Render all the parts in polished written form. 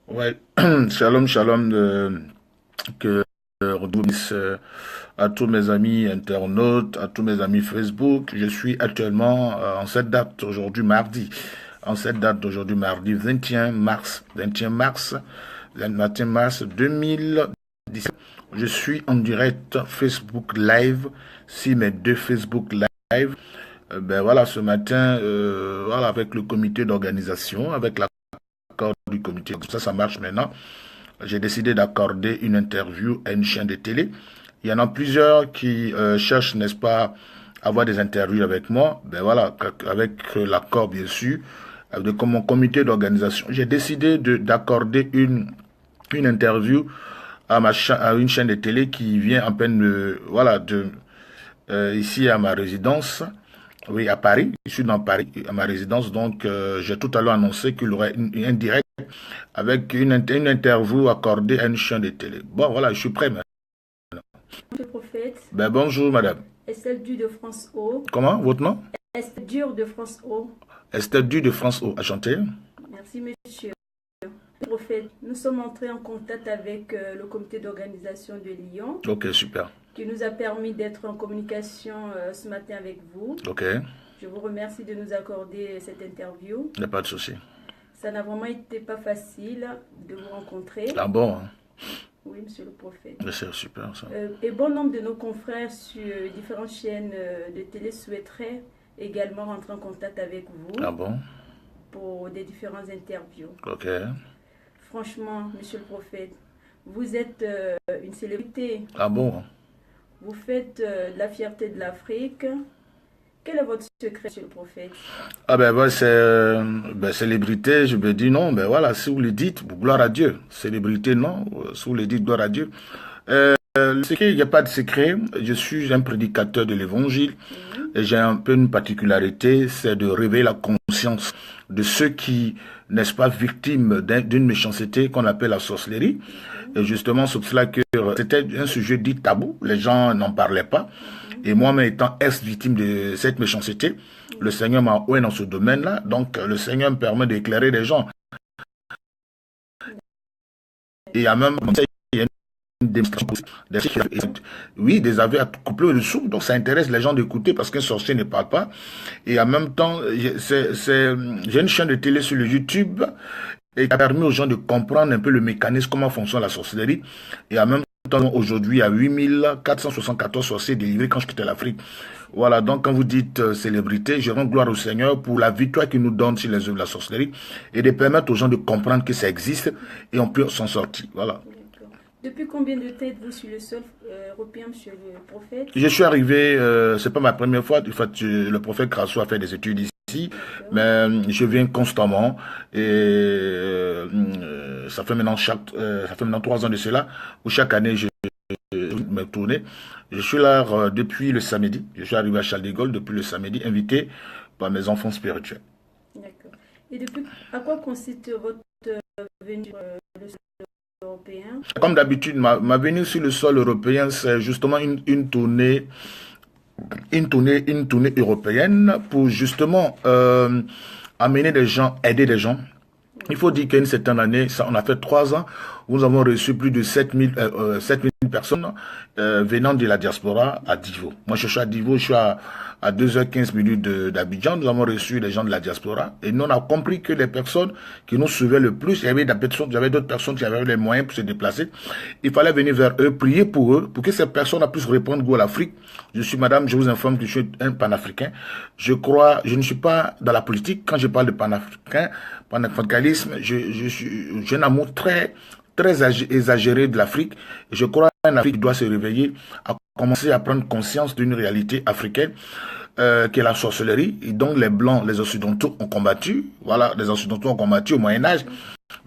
Ouais, shalom, shalom, que redoublisse à tous mes amis internautes, à tous mes amis Facebook. Je suis actuellement en cette date aujourd'hui mardi, en cette date d'aujourd'hui mardi 21 mars, 21 mars, 21 mars 2017. Je suis en direct Facebook Live, si mes deux Facebook Live. Ben voilà, ce matin, voilà, avec le comité d'organisation, avec l'accord du comité, ça marche maintenant. J'ai décidé d'accorder une interview à une chaîne de télé. Il y en a plusieurs qui cherchent, n'est-ce pas, à avoir des interviews avec moi. Ben voilà, avec l'accord, bien sûr, de mon comité d'organisation. J'ai décidé d'accorder une interview à une chaîne de télé qui vient en peine voilà, ici à ma résidence. Oui, à Paris. Je suis dans Paris, à ma résidence. Donc, j'ai tout à l'heure annoncé qu'il y aurait un direct avec une interview accordée à une chaîne de télé. Bon, voilà, je suis prêt maintenant. Monsieur le prophète, Ben, bonjour, madame. Estelle Du de France O. Comment, votre nom? Estelle Dur de France O. Estelle Du de France O. Enchanté. Merci, monsieur. Monsieur le prophète, nous sommes entrés en contact avec le comité d'organisation de Lyon Ok, super. qui nous a permis d'être en communication ce matin avec vous. Ok, Je vous remercie de nous accorder cette interview. il n'y a pas de souci. Ça n'a vraiment été pas facile de vous rencontrer. Ah bon, hein? Oui, monsieur le prophète. Mais c'est super ça. Et bon nombre de nos confrères sur différentes chaînes de télé souhaiteraient également rentrer en contact avec vous Ah bon? pour des différentes interviews. Ok. Franchement, monsieur le prophète, vous êtes une célébrité. Ah bon? Vous faites de la fierté de l'Afrique. Quel est votre secret, monsieur le prophète? Ah ben, c'est célébrité, je me dis non, ben voilà, si vous le dites, gloire à Dieu. Célébrité, non, si vous le dites, gloire à Dieu. Le secret, il n'y a pas de secret. Je suis un prédicateur de l'évangile et j'ai un peu une particularité, c'est de réveiller la conscience de ceux qui, n'est-ce pas, victimes d'une méchanceté qu'on appelle la sorcellerie. Et justement, c'est pour cela que c'était un sujet dit tabou, les gens n'en parlaient pas. Et moi-même étant ex-victime de cette méchanceté, le Seigneur m'a oué dans ce domaine-là. Donc, le Seigneur me permet d'éclairer les gens. Et il y a même oui, des aveux à couper le sou, donc ça intéresse les gens d'écouter parce qu'un sorcier ne parle pas. Et en même temps, j'ai une chaîne de télé sur le YouTube et qui a permis aux gens de comprendre un peu le mécanisme, comment fonctionne la sorcellerie. Et en même temps, aujourd'hui, il y a 8474 sorciers délivrés quand je quittais l'Afrique. Voilà, donc quand vous dites célébrité, je rends gloire au Seigneur pour la victoire qu'il nous donne sur les œuvres de la sorcellerie et de permettre aux gens de comprendre que ça existe et on peut s'en sortir. Voilà. Depuis combien de temps êtes-vous sur le sol européen, monsieur le prophète? Je suis arrivé, c'est pas ma première fois. En fait, le prophète Krasso a fait des études ici, mais je viens constamment et ça fait maintenant ça fait maintenant 3 ans de cela où chaque année je me tournais. Je suis là depuis le samedi. Je suis arrivé à Charles de Gaulle depuis le samedi, invité par mes enfants spirituels. D'accord. Et depuis, à quoi consiste votre venue sur le sol européen? Comme d'habitude, ma venue sur le sol européen, c'est justement une tournée européenne pour justement amener des gens, aider des gens. Il faut dire qu'une certaine année, ça, on a fait 3 ans, où nous avons reçu plus de 7000 personnes venant de la diaspora à Divo. Moi, je suis à Divo, je suis à 2h15 d'Abidjan. Nous avons reçu des gens de la diaspora et nous, on a compris que les personnes qui nous suivaient le plus, il y avait d'autres personnes qui avaient les moyens pour se déplacer. Il fallait venir vers eux, prier pour eux, pour que ces personnes puissent répondre goût à l'Afrique. Je suis madame, je vous informe que je suis un panafricain. Je ne suis pas dans la politique. Quand je parle de panafricanisme, j'ai un amour très exagéré de l'Afrique. Je crois qu'une Afrique doit se réveiller, à commencer à prendre conscience d'une réalité africaine qui est la sorcellerie. Et donc les Blancs, les Occidentaux ont combattu. Voilà, les Occidentaux ont combattu au Moyen-Âge.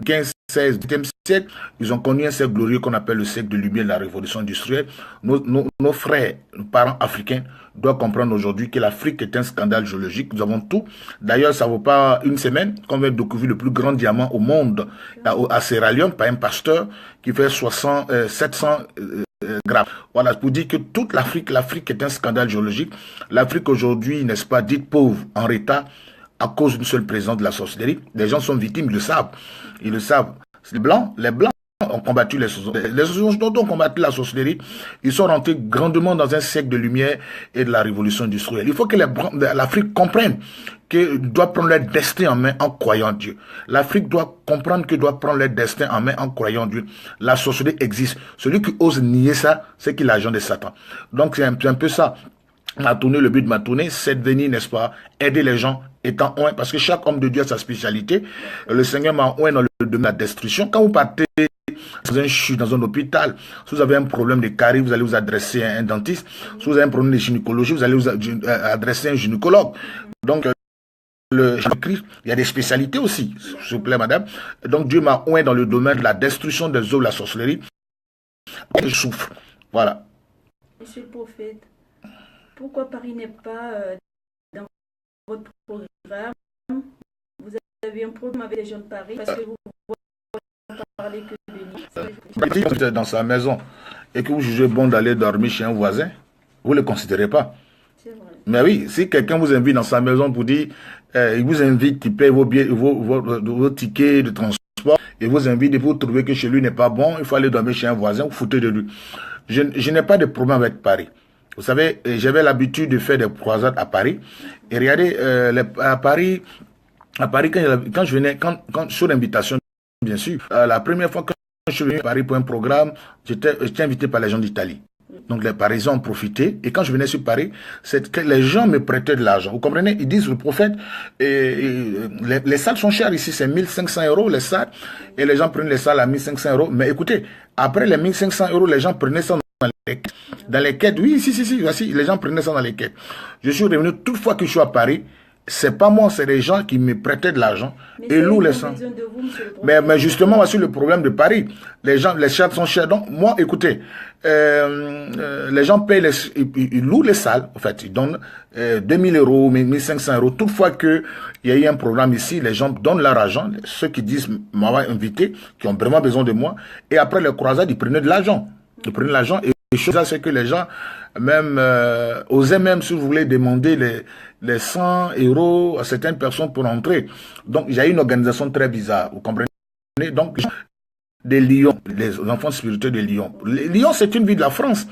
15, 16, 17e siècle, ils ont connu un siècle glorieux qu'on appelle le siècle de lumière de la révolution industrielle. Nos frères, nos parents africains doivent comprendre aujourd'hui que l'Afrique est un scandale géologique. Nous avons tout. D'ailleurs, ça ne vaut pas une semaine qu'on vient de découvrir le plus grand diamant au monde à Sierra Leone par un pasteur qui fait 700 grammes. Voilà, pour dire que toute l'Afrique est un scandale géologique. L'Afrique aujourd'hui, n'est-ce pas, dite pauvre, en retard, à cause d'une seule présence de la sorcellerie. Les gens sont victimes, ils le savent. Ils le savent. Les Blancs ont combattu les sorcelleries. Les dont ont combattu la sorcellerie, ils sont rentrés grandement dans un siècle de lumière et de la révolution industrielle. Il faut que l'Afrique comprenne qu'elle doit prendre leur destin en main en croyant en Dieu. L'Afrique doit comprendre qu'elle doit prendre leur destin en main en croyant en Dieu. La sorcellerie existe. Celui qui ose nier ça, c'est qu'il est l'agent de Satan. Donc c'est un peu ça. Ma tournée, le but de ma tournée, c'est de venir, n'est-ce pas, aider les gens étant oint, parce que chaque homme de Dieu a sa spécialité. Le Seigneur m'a oint dans le domaine de la destruction. Quand vous partez dans un CHU, dans un hôpital, si vous avez un problème de carie, vous allez vous adresser à un dentiste. Si vous avez un problème de gynécologie, vous allez vous adresser à un gynécologue. Donc, il y a des spécialités aussi, s'il vous plaît, madame. Donc, Dieu m'a oint dans le domaine de la destruction des eaux de la sorcellerie. Et je souffre. Voilà. Monsieur le prophète, pourquoi Paris n'est pas dans votre programme? Vous avez un problème avec les gens de Paris parce que vous ne parlez que de Lille. Si vous êtes dans sa maison et que vous jugez bon d'aller dormir chez un voisin, vous ne le considérez pas. C'est vrai. Mais oui, si quelqu'un vous invite dans sa maison pour dire, il vous invite, il paye vos tickets de transport, et vous invite et vous trouvez que chez lui n'est pas bon, il faut aller dormir chez un voisin, vous foutez de lui. Je n'ai pas de problème avec Paris. Vous savez, j'avais l'habitude de faire des croisades à Paris. Et regardez, à Paris, quand je venais, sur l'invitation, bien sûr, la première fois que je suis venu à Paris pour un programme, j'étais invité par les gens d'Italie. Donc les Parisiens ont profité. Et quand je venais sur Paris, c'est que les gens me prêtaient de l'argent. Vous comprenez? Ils disent, le prophète, les salles sont chères ici, c'est 1500 € les salles. Et les gens prennent les salles à 1500 €. Mais écoutez, après les 1500 €, les gens prenaient ça dans les quêtes. Oui, si, les gens prenaient ça dans les quêtes. Je suis revenu toute fois que je suis à Paris. C'est pas moi, c'est les gens qui me prêtaient de l'argent et louent les sangs. Mais justement, voici le problème de Paris. Les chats sont chers. Donc, moi, écoutez, les gens payent, ils louent les salles. En fait, ils donnent 2000 €, 1500 €. Toutefois qu'il y a eu un programme ici, les gens donnent leur argent. Ceux qui disent m'avoir invité, qui ont vraiment besoin de moi. Et après les croisades, ils prenaient de l'argent. Ils prenaient de l'argent et les choses, c'est que les gens même osaient même, si vous voulez, demander les 100 € à certaines personnes pour entrer. Donc, il y a une organisation très bizarre, vous comprenez? Donc, des lions, les enfants spirituels des lions. Lyon, c'est une ville de la France.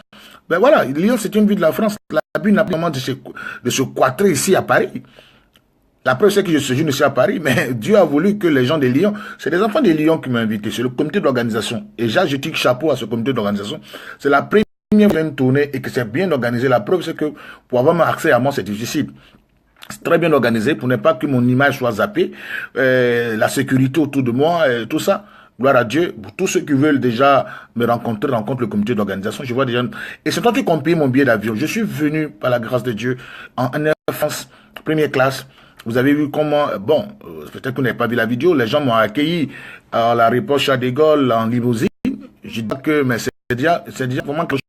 Ben voilà, Lyon, c'est une ville de la France. La Bible n'a pas moment de se quatrer ici à Paris. La preuve, c'est que je séjourne ici à Paris, mais Dieu a voulu que les gens des Lions, c'est des enfants des Lions qui m'ont invité, c'est le comité d'organisation. Et je tire chapeau à ce comité d'organisation. C'est la première tournée et que c'est bien organisé. La preuve, c'est que pour avoir accès à moi, c'est difficile. C'est très bien organisé pour ne pas que mon image soit zappée, la sécurité autour de moi, tout ça. Gloire à Dieu. Pour tous ceux qui veulent déjà me rencontrer, rencontre le comité d'organisation. Je vois déjà. Et c'est toi qui as payé mon billet d'avion. Je suis venu, par la grâce de Dieu, en Air France, première classe. Vous avez vu comment, bon, peut-être que vous n'avez pas vu la vidéo, les gens m'ont accueilli à l'aéroport Charles de Gaulle en limousine. Je dis que, mais c'est déjà vraiment quelque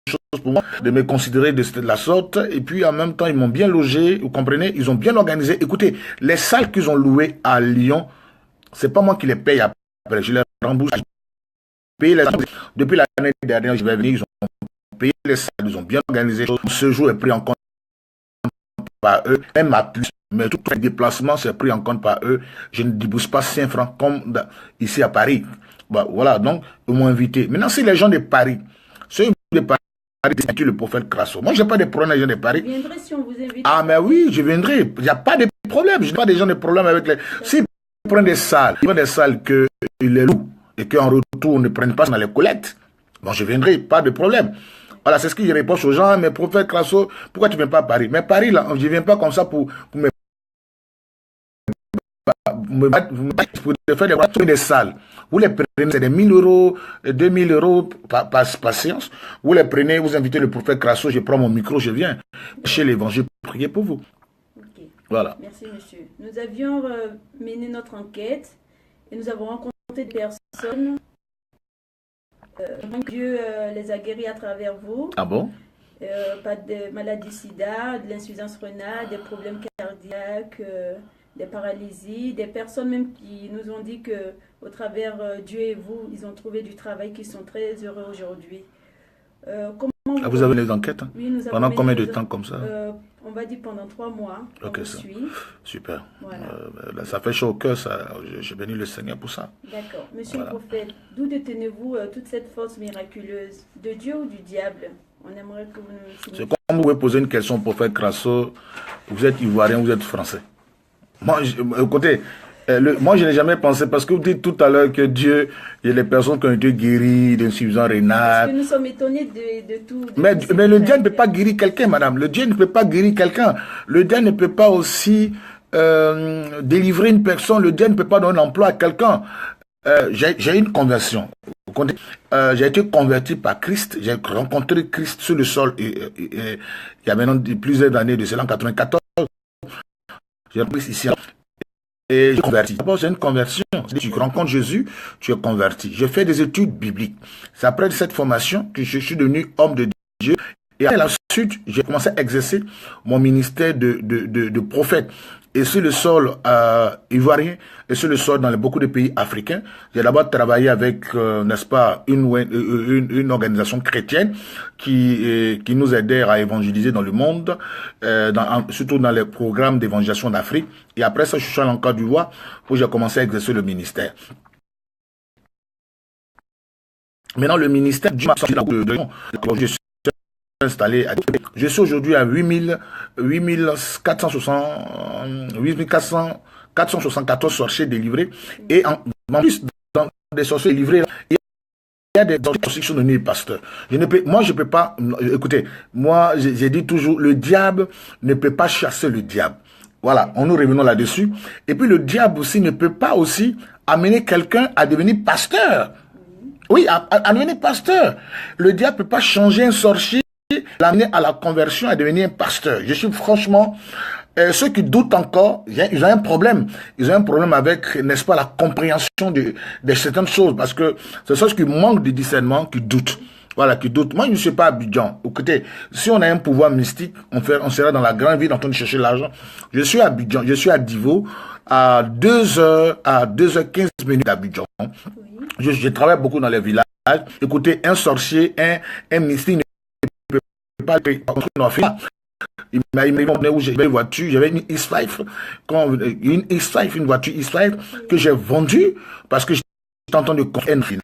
chose pour moi de me considérer de la sorte. Et puis en même temps, ils m'ont bien logé, vous comprenez, ils ont bien organisé. Écoutez, les salles qu'ils ont louées à Lyon, c'est pas moi qui les paye après, je les rembourse. Payer les salles. Depuis l'année dernière, je vais venir, ils ont payé les salles, ils ont bien organisé. Ce jour est pris en compte par eux, même à plus. Mais tout les déplacements, c'est pris en compte par eux. Je ne débourse pas 5 francs comme ici à Paris. Bah, voilà, donc, ils m'ont invité. Maintenant, c'est les gens de Paris. Ceux de Paris, c'est le prophète Crasso. Moi, je n'ai pas de problème avec les gens de Paris. Vous viendrez si on vous invite. Ah, mais oui, je viendrai. Il n'y a pas de problème. Je n'ai pas des gens de problème avec les... S'ils prennent des salles, ils prennent des salles qu'ils les louent et qu'en retour, ne prennent pas dans les collectes. Bon, je viendrai, pas de problème. Voilà, c'est ce que je reproche aux gens. Mais prophète Crasso, pourquoi tu ne viens pas à Paris? Mais Paris, là, je ne viens pas comme ça pour me faire des salles. Vous les prenez, c'est des 1000 €, 2000 € par séance. Vous les prenez, vous invitez le prophète Crasso, je prends mon micro, je viens chez l'évangile pour prier pour vous. Okay. Voilà. Merci, monsieur. Nous avions mené notre enquête et nous avons rencontré des personnes. Dieu les a guéris à travers vous. Ah bon? Pas de maladie sida, de l'insuffisance rénale, des problèmes cardiaques, des paralysies, des personnes même qui nous ont dit que au travers Dieu et vous, ils ont trouvé du travail, qui sont très heureux aujourd'hui. Vous avez les enquêtes? Oui, nous avons pendant combien de temps comme ça? on va dire pendant 3 mois. Ok, On ça. suit. Super. Voilà. Là, ça fait chaud au cœur, ça. J'ai béni le Seigneur pour ça. D'accord. Monsieur Voilà. le prophète, d'où détenez-vous toute cette force miraculeuse? De Dieu ou du diable? On aimerait que vous nous C'est signifiez. comme vous pouvez poser une question au prophète Crasso. Vous êtes ivoirien, vous êtes français. Moi, écoutez, moi, je n'ai jamais pensé, parce que vous dites tout à l'heure que Dieu, il y a des personnes qui ont été guéries d'insuffisance Parce que rénale. nous sommes étonnés de tout. Mais, tout ce mais qui le nous diable ne peut arrive. pas guérir quelqu'un, madame. Le diable ne peut pas guérir quelqu'un. Le diable ne peut pas aussi délivrer une personne. Le diable ne peut pas donner un emploi à quelqu'un. J'ai une conversion. Vous comprenez? J'ai été converti par Christ. J'ai rencontré Christ sur le sol il y a maintenant plusieurs années de cela, en 94. J'ai repris ici. Et j'ai converti. D'abord, c'est une conversion. Tu rencontres Jésus, tu es converti. J'ai fait des études bibliques. C'est après cette formation que je suis devenu homme de Dieu. Et à la suite, j'ai commencé à exercer mon ministère de prophète. Et sur le sol ivoirien, et sur le sol dans beaucoup de pays africains, j'ai d'abord travaillé avec, n'est-ce pas, une organisation chrétienne qui nous aidait à évangéliser dans le monde, surtout dans les programmes d'évangélisation d'Afrique. Et après ça, je suis allé en Côte d'Ivoire où j'ai commencé à exercer le ministère. Maintenant, le ministère du je suis installé à... Je suis aujourd'hui à 474 sorciers délivrés. Et en plus, dans des sorciers délivrés, il y a des sorciers qui sont devenus pasteurs. Moi, je ne peux pas... Écoutez, moi, j'ai dit toujours, le diable ne peut pas chasser le diable. Voilà, on nous revenons là-dessus. Et puis, le diable aussi ne peut pas aussi amener quelqu'un à devenir pasteur. Oui, à devenir pasteur. Le diable ne peut pas changer un sorcier, l'amener à la conversion, à devenir un pasteur. Je suis franchement... ceux qui doutent encore, ils ont un problème. Ils ont un problème avec, n'est-ce pas, la compréhension de certaines choses. Parce que c'est ceux qui manquent de discernement, qui doutent. Voilà, qui doutent. Moi, je ne suis pas à Abidjan. Écoutez, si on a un pouvoir mystique, on sera dans la grande ville en train de chercher l'argent. Je suis à Abidjan, je suis à Divo, à 2h15 d'Abidjan. Oui. Je travaille beaucoup dans les villages. Écoutez, un sorcier, un mystique ne peut pas contre une affaire. Il m'a demandé où j'avais une voiture, j'avais une X5, une voiture X5 que j'ai vendue parce que j'étais en train de construire une finale.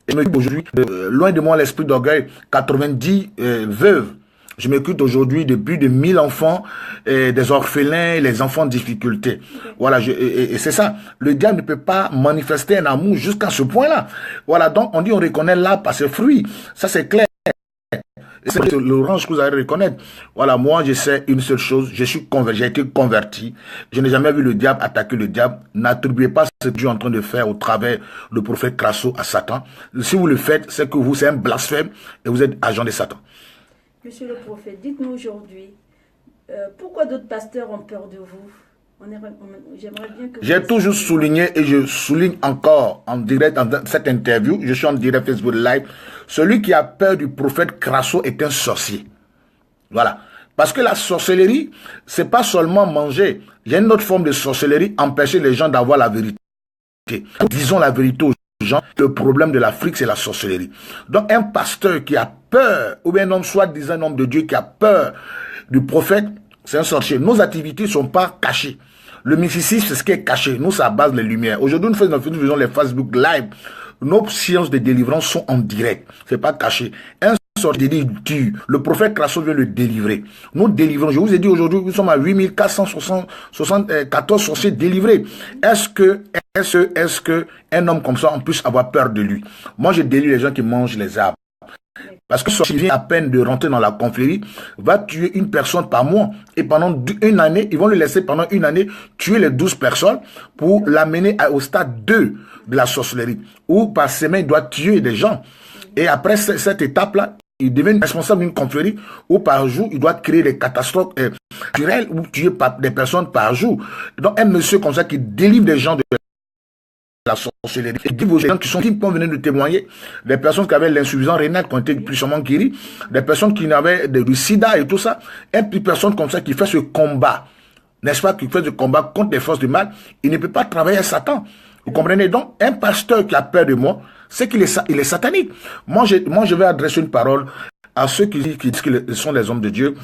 Et aujourd'hui, loin de moi l'esprit d'orgueil, 90 veuves. Je m'occupe aujourd'hui de plus de 1000 enfants, des orphelins, les enfants en difficulté. Voilà, et c'est ça. Le diable ne peut pas manifester un amour jusqu'à ce point-là. Voilà, donc on dit on reconnaît l'arbre par ses fruits. Ça c'est clair. C'est l'orange que vous allez reconnaître. Voilà, moi je sais une seule chose, j'ai été converti. Je n'ai jamais vu le diable attaquer le diable. N'attribuez pas ce que Dieu est en train de faire au travers du prophète Crasso à Satan. Si vous le faites, c'est que c'est un blasphème et vous êtes agent de Satan. Monsieur le prophète, dites-nous aujourd'hui, pourquoi d'autres pasteurs ont peur de vous? J'aimerais bien que J'ai toujours souligné et je souligne encore en direct dans cette interview, je suis en direct Facebook Live, celui qui a peur du prophète Crasso est un sorcier. Voilà. Parce que la sorcellerie, c'est pas seulement manger. Il y a une autre forme de sorcellerie, empêcher les gens d'avoir la vérité. Disons la vérité aux gens, le problème de l'Afrique, c'est la sorcellerie. Donc un pasteur qui a peur, ou bien un homme, soit-disant un homme de Dieu qui a peur du prophète, c'est un sorcier. Nos activités ne sont pas cachées. Le mysticisme, c'est ce qui est caché. Nous, ça base les lumières. Aujourd'hui, nous faisons les Facebook Live. Nos séances de délivrance sont en direct. C'est pas caché. Un sorcier tue. Le prophète Crasso vient le délivrer. Nous délivrons. Je vous ai dit aujourd'hui, nous sommes à 8474 sorciers délivrés. Est-ce que un homme comme ça, on puisse avoir peur de lui? Moi, je délivre les gens qui mangent les arbres. Parce que s'il vient à peine de rentrer dans la confrérie, va tuer une personne par mois. Et pendant une année, ils vont le laisser pendant une année tuer les 12 personnes pour l'amener au stade 2 de la sorcellerie. Où par semaine, il doit tuer des gens. Et après cette étape-là, il devient responsable d'une confrérie où par jour, il doit créer des catastrophes naturelles ou tuer des personnes par jour. Donc un monsieur comme ça qui délivre des gens de la sorcellerie. Et des gens qui venus de témoigner, des personnes qui avaient l'insuffisance rénale qui ont été plus souvent guéries, des personnes qui avaient du sida et tout ça, et puis personne comme ça qui fait ce combat n'est-ce pas, qui fait du combat contre les forces du mal, il ne peut pas travailler à Satan. Vous comprenez? Donc, un pasteur qui a peur de moi, c'est qu'il est, il est satanique. Moi, je vais adresser une parole à ceux qui disent qu'ils sont les hommes de Dieu.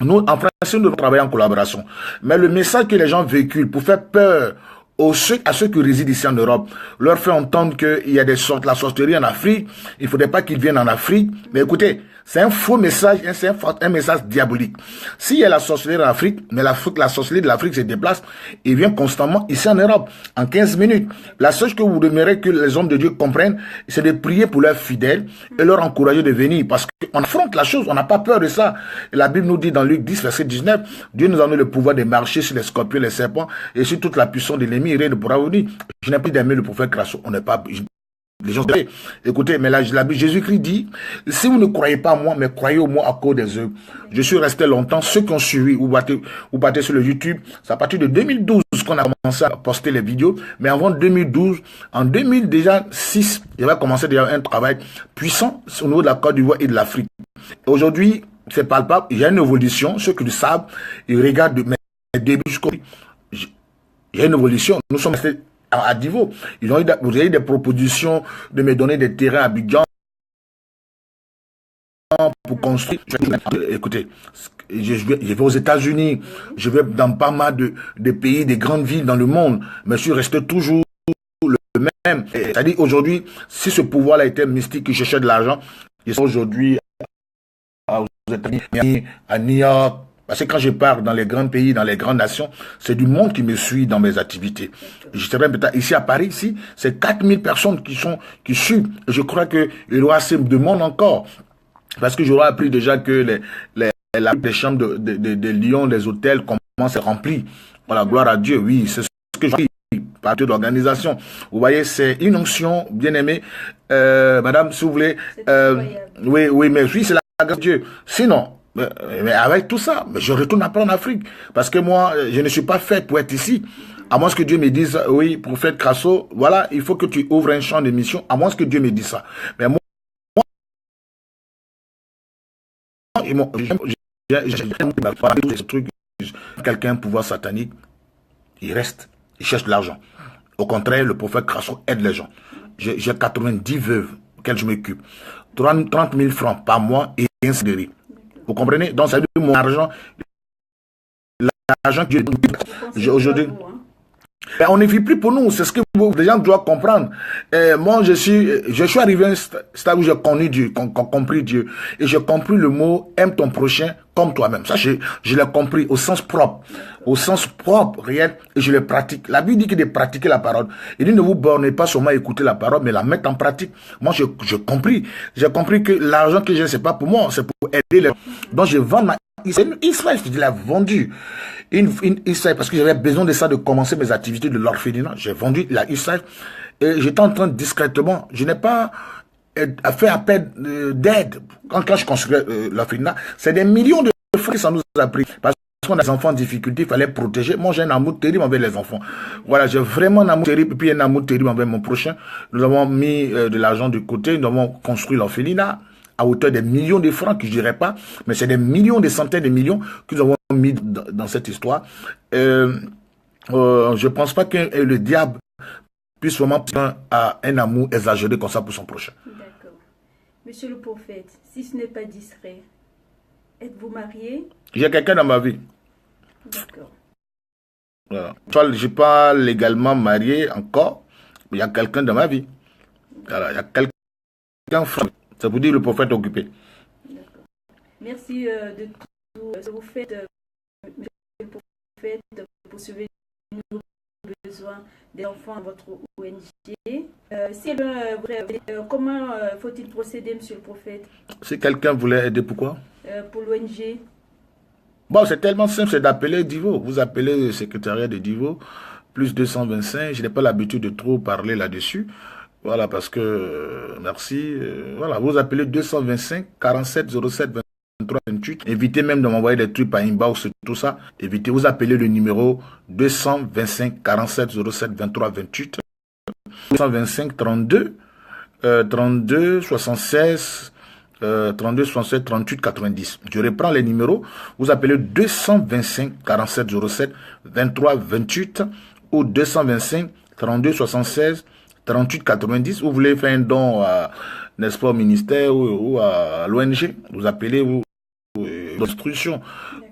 Nous, en français, nous devons travailler en collaboration. Mais le message que les gens véhiculent pour faire peur à ceux qui résident ici en Europe, leur fait entendre qu'il y a la sorcellerie en Afrique, il ne faudrait pas qu'ils viennent en Afrique. Mais écoutez, c'est un faux message, c'est un message diabolique. S'il y a la sorcellerie en Afrique, mais la sorcellerie de l'Afrique se déplace et vient constamment ici en Europe, en 15 minutes. La seule chose que vous demeurez que les hommes de Dieu comprennent, c'est de prier pour leurs fidèles et leur encourager de venir. Parce qu'on affronte la chose, on n'a pas peur de ça. Et la Bible nous dit dans Luc 10, verset 19, Dieu nous a donné le pouvoir de marcher sur les scorpions, les serpents et sur toute la puissance de l'ennemi, et rien ne pourra vous dire. Je n'ai pas d'aimer le prophète Crasso, on n'est pas... Les gens, écoutez, mais là, Jésus-Christ dit, si vous ne croyez pas à moi, mais croyez au moi à cause des œuvres. Je suis resté longtemps, ceux qui ont suivi ou battez sur le YouTube, c'est à partir de 2012 qu'on a commencé à poster les vidéos, mais avant 2012, en 2006, j'avais commencé déjà un travail puissant au niveau de la Côte d'Ivoire et de l'Afrique. Aujourd'hui, c'est palpable, il y a une évolution, ceux qui le savent, ils regardent mes débuts jusqu'au... Il y a une évolution, nous sommes restés à Divo. Vous avez eu des propositions de me donner des terrains à Abidjan pour construire. Écoutez, je vais aux États-Unis, je vais dans pas mal de pays, des grandes villes dans le monde, mais je suis resté toujours le même. C'est-à-dire aujourd'hui, si ce pouvoir-là était mystique qui cherchait de l'argent, il serait aujourd'hui aux États-Unis, à New York. Parce que quand je pars dans les grands pays, dans les grandes nations, c'est du monde qui me suit dans mes activités. Je serais peut-être ici à Paris, ici, c'est 4000 personnes qui suivent. Je crois qu'il y aura assez de monde encore. Parce que j'aurais appris déjà que les chambres de Lyon, les hôtels commencent à remplir. Voilà, gloire à Dieu, oui, c'est ce que je dis. Partie d'organisation. Vous voyez, c'est une onction, bien aimée. Madame, si vous voulez, oui, mais oui, c'est la grâce de Dieu. Sinon, mais avec tout ça, je retourne après en Afrique. Parce que moi, je ne suis pas fait pour être ici. À moins que Dieu me dise, oui, prophète Crasso, voilà, il faut que tu ouvres un champ de mission. À moins que Dieu me dise ça. Mais moi, quelqu'un un pouvoir satanique, il reste, il cherche de l'argent. Au contraire, le prophète Crasso aide les gens. J'ai 90 veuves auxquelles je m'occupe. 30 000 francs par mois et ainsi de suite. Vous comprenez? Donc, ça veut dire mon argent, l'argent que j'ai aujourd'hui. Ben, on ne vit plus pour nous, c'est ce que les gens doivent comprendre. Moi, je suis arrivé à un stade où j'ai connu Dieu, compris Dieu. Et j'ai compris le mot « aime ton prochain comme toi-même ». Ça, je l'ai compris au sens propre. Au sens propre, réel, et je le pratique. La Bible dit que de pratiquer la parole. Il dit ne vous bornez pas seulement à écouter la parole, mais la mettre en pratique. Moi, j'ai compris. J'ai compris que l'argent que j'ai, c'est pas pour moi, c'est pour aider les gens. Donc, je vends ma... Israël, je l'ai vendu. Israël, parce que j'avais besoin de ça, de commencer mes activités de l'orphelinat. J'ai vendu la Israël et j'étais en train discrètement, je n'ai pas fait appel d'aide. Quand je construisais l'orphelinat, c'est des millions de francs que ça nous a pris. Parce qu'on a des enfants en difficulté, il fallait protéger. Moi, j'ai un amour terrible envers les enfants. Voilà, j'ai vraiment un amour terrible, et puis un amour terrible envers mon prochain. Nous avons mis de l'argent de côté, nous avons construit l'orphelinat à hauteur des millions de francs, que je ne dirais pas, mais c'est des millions, des centaines de millions que nous avons mis dans cette histoire. Je ne pense pas que le diable puisse vraiment avoir un amour exagéré comme ça pour son prochain. D'accord. Monsieur le prophète, si ce n'est pas discret, êtes-vous marié? J'ai quelqu'un dans ma vie. D'accord. Voilà. Je ne suis pas légalement marié encore, mais il y a quelqu'un dans ma vie. Voilà, il y a quelqu'un frère. Ça vous dit le prophète occupé. D'accord. Merci de tout ce que vous faites, monsieur le prophète, pour subvenir aux besoins des enfants de votre ONG. Comment faut-il procéder, monsieur le prophète? Si quelqu'un voulait aider, pourquoi? Pour l'ONG. Bon, c'est tellement simple, c'est d'appeler Divo. Vous appelez le secrétariat de Divo, plus 225. Je n'ai pas l'habitude de trop parler là-dessus. Voilà, parce que, merci. Voilà, vous appelez 225 47 07 23 28. Évitez même de m'envoyer des trucs par inbox, tout ça. Évitez, vous appelez le numéro 225 47 07 23 28. 225 32 76 32 67 38 90. Je reprends les numéros. Vous appelez 225 47 07 23 28 ou 225 32 76 38 90. Vous voulez faire un don, n'est-ce pas, au ministère ou à l'ONG. Vous appelez, l'instruction.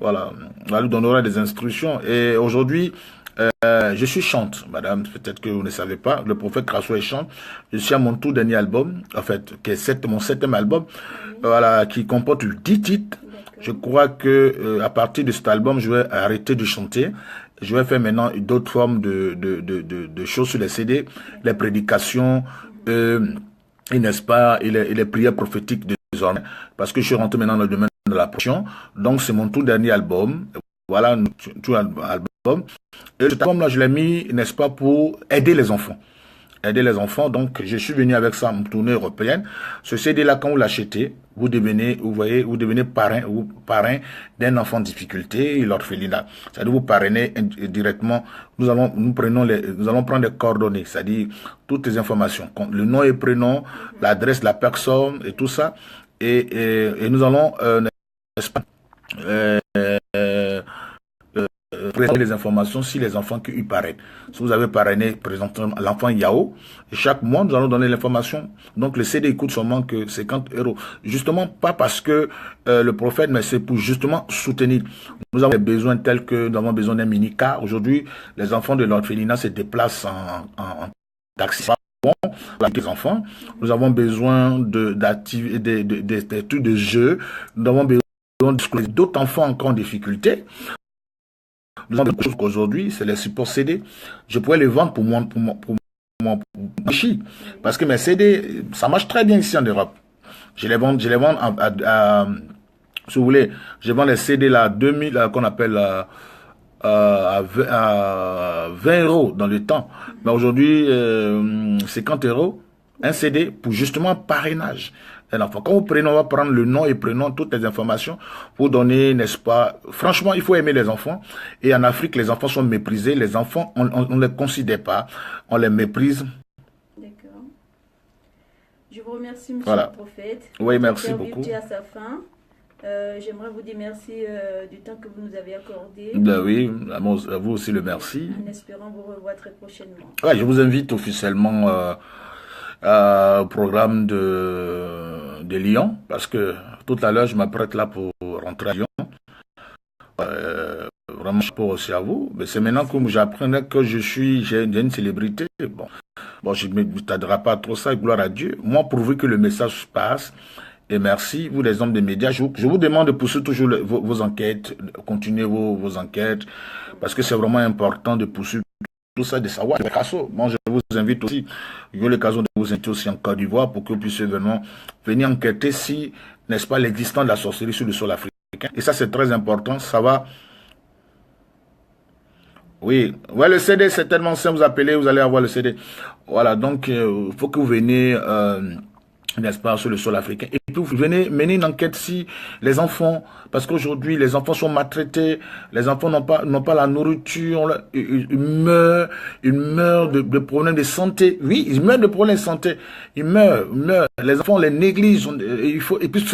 Voilà, on lui donnera des instructions. Et aujourd'hui, je suis chante, madame, peut-être que vous ne savez pas, le prophète Krasso est chante. Je suis à mon tout dernier album, en fait, qui est mon 7e album, voilà, qui comporte 10 titres. Je crois que à partir de cet album, je vais arrêter de chanter. Je vais faire maintenant d'autres formes de choses sur les CD, les prédications, et n'est-ce pas, et les prières prophétiques désormais, parce que je suis rentré maintenant dans le domaine de la portion. Donc c'est mon tout dernier album. Voilà, tout album. Et cet album-là, je l'ai mis, n'est-ce pas, pour aider les enfants. Aider les enfants. Donc, je suis venu avec ça en tournée européenne. Ce CD-là, quand vous l'achetez, vous devenez, vous voyez, vous devenez parrain d'un enfant en difficulté et l'orphelinat. C'est-à-dire, vous parrainez directement. Nous allons prendre les coordonnées, c'est-à-dire toutes les informations, le nom et prénom, l'adresse de la personne et tout ça. Et nous allons, n'est-ce pas, présenter les informations si les enfants qui y parrainent. Si vous avez parrainé, présentement, l'enfant Yao, et chaque mois, nous allons donner l'information. Donc, le CD coûte seulement que 50 €. Justement, pas parce que le prophète, mais c'est pour justement soutenir. Nous avons des besoins tels que nous avons besoin d'un mini-car. Aujourd'hui, les enfants de l'orphelinat se déplacent en taxi. Les enfants, nous avons besoin d'activités, de jeux, nous avons besoin d'autres enfants encore en difficulté. Nous avons des choses qu'aujourd'hui, c'est les supports CD. Je pourrais les vendre pour mon chi. Parce que mes CD, ça marche très bien ici en Europe. Je les vends si vous voulez, je vends les CD là, 2000, qu'on appelle à 20 € dans le temps. Mais aujourd'hui, 50 €, un CD pour justement parrainage. Quand vous prenez, on va prendre le nom et prénom, toutes les informations pour donner, n'est-ce pas? Franchement, il faut aimer les enfants. Et en Afrique, les enfants sont méprisés. Les enfants, on ne les considère pas. On les méprise. D'accord. Je vous remercie, monsieur Voilà. le prophète. Oui, merci beaucoup. À sa fin. J'aimerais vous dire merci du temps que vous nous avez accordé. Ben oui, à vous aussi le merci. En espérant vous revoir très prochainement. Ouais, je vous invite officiellement au programme de Lyon, parce que tout à l'heure, je m'apprête là pour rentrer à Lyon. Vraiment, je pense aussi à vous. Mais c'est maintenant que j'apprenais que j'ai une célébrité. Bon, je ne m'attarderai pas trop ça, gloire à Dieu. Moi, pourvu que le message passe, et merci, vous les hommes des médias, je vous demande de poursuivre toujours vos enquêtes, continuez vos enquêtes, parce que c'est vraiment important de poursuivre tout ça, de savoir. Moi, je vous invite aussi, j'ai eu l'occasion de vous inviter aussi en Côte d'Ivoire pour que vous puissiez vraiment venir enquêter si, n'est-ce pas, l'existence de la sorcellerie sur le sol africain. Et ça, c'est très important, ça va. Oui, ouais, le CD, c'est tellement simple, vous appelez, vous allez avoir le CD. Voilà, donc, il faut que vous veniez, n'est-ce pas, sur le sol africain. Et puis, vous venez mener une enquête si les enfants, parce qu'aujourd'hui, les enfants sont maltraités, les enfants n'ont pas la nourriture, ils meurent de problèmes de santé. Oui, ils meurent de problèmes de santé. Ils meurent. Les enfants, on les néglige. Et puis,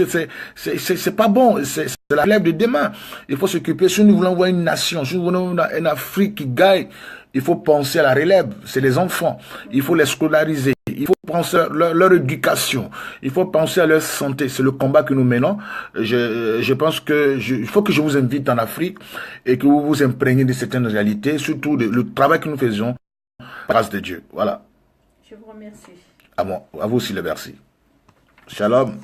c'est pas bon. C'est la lèvre de demain. Il faut s'occuper. Si nous voulons voir une nation, si nous voulons une Afrique qui gagne, il faut penser à la relève. C'est les enfants. Il faut les scolariser. Il faut penser à leur éducation. Il faut penser à leur santé. C'est le combat que nous menons. Je pense que il faut que je vous invite en Afrique et que vous vous imprégnez de certaines réalités, surtout le travail que nous faisions, grâce de Dieu. Voilà. Je vous remercie. À vous aussi le merci. Shalom.